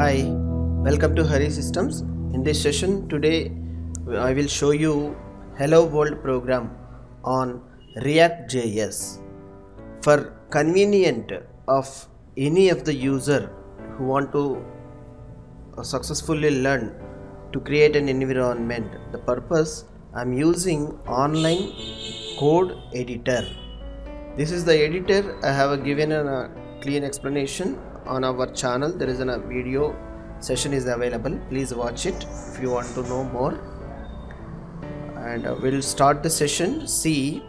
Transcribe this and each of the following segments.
Hi, welcome to Harisystems. In this session today I will show you Hello World program on ReactJS for convenient of any of the user who want to successfully learn to create an environment. The purpose I'm using online code editor. This is the editor. I have given a clean explanation on our channel. There is a video session is available. Please watch it if you want to know more. And we'll start the session. See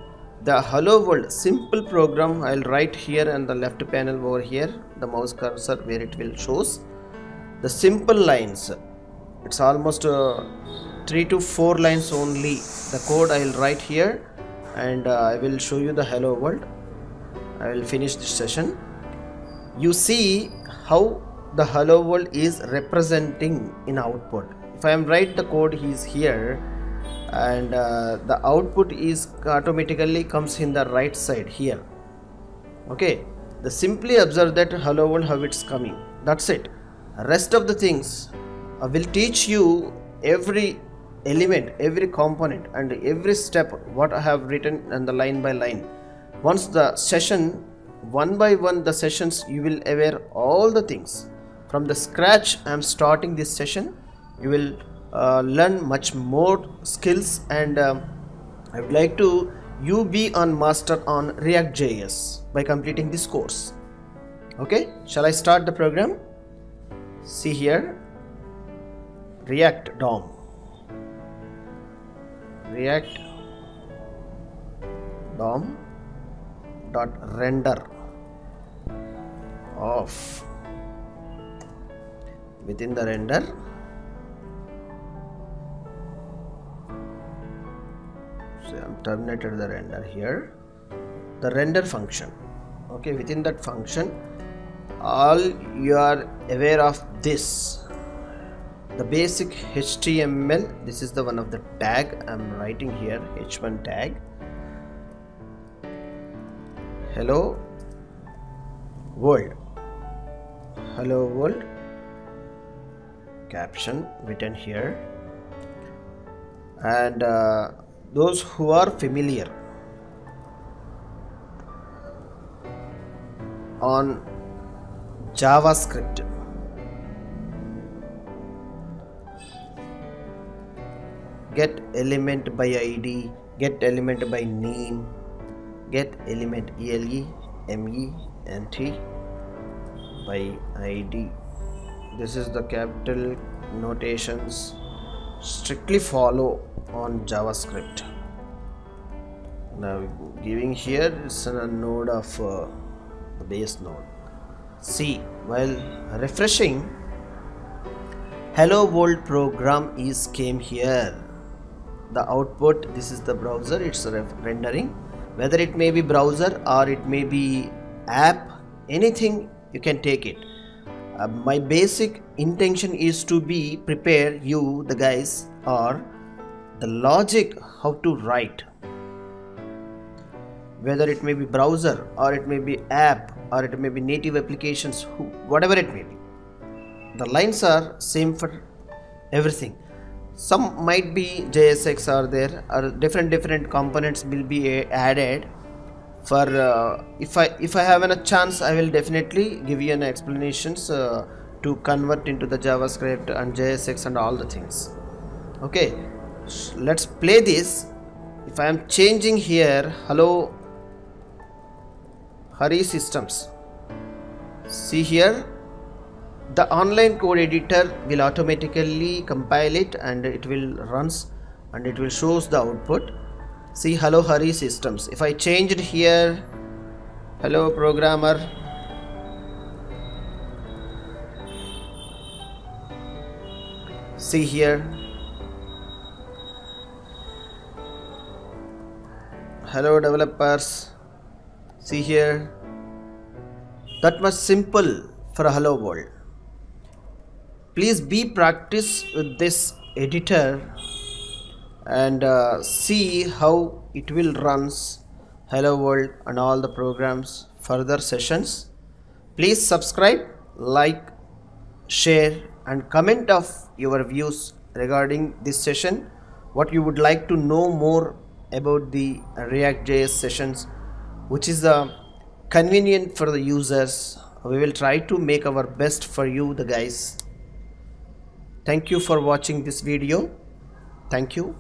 the Hello World simple program. I'll write here on the left panel over here, the mouse cursor where it will shows the simple lines. It's almost 3 to 4 lines only. The code I'll write here, and I will show you the Hello World. I will finish this session. You see how the Hello World is representing in output. If I am write the code is here, and the output is automatically comes in the right side here. Okay, the simply observe that Hello World how it's coming. That's it. Rest of the things I will teach you every element, every component, and every step what I have written and the line by line. Once the session one by one the sessions you will aware all the things from the scratch. I am starting this session. You will learn much more skills, and I would like to you be on master on ReactJS by completing this course. Okay, shall I start the program? See here, React DOM, React DOM dot render off. Within the render, so I'm terminated the render here, the render function. Okay, within that function all you are aware of this, the basic HTML. This is the one of the tag I'm writing here, h1 tag, hello world, hello world, caption written here. And those who are familiar on JavaScript, get element by ID, get element by name, get element element by ID. This is the capital notations strictly follow on JavaScript. Now giving here is a node of the base node. See, while refreshing, Hello World program is came here. The output, this is the browser, it's rendering. Whether it may be browser or it may be app, anything you can take it. My basic intention is to be prepare you the guys or the logic how to write, whether it may be browser or it may be app or it may be native applications, whatever it may be. The lines are same for everything. Some might be JSX are there, or different components will be added. For if I have a chance, I will definitely give you an explanations to convert into the JavaScript and JSX and all the things. Okay, let's play this. If I am changing here, hello Harisystems, see here, the online code editor will automatically compile it and it will runs and it will shows the output. See, hello Harisystems. If I change it here, hello programmer, see here, hello developers, see here, that much simple for a Hello World. Please be practice with this editor and see how it will runs Hello World and all the programs. Further sessions, please subscribe, like share and comment of your views regarding this session, what you would like to know more about the React.js sessions, which is convenient for the users. We will try to make our best for you, the guys. Thank you for watching this video. Thank you.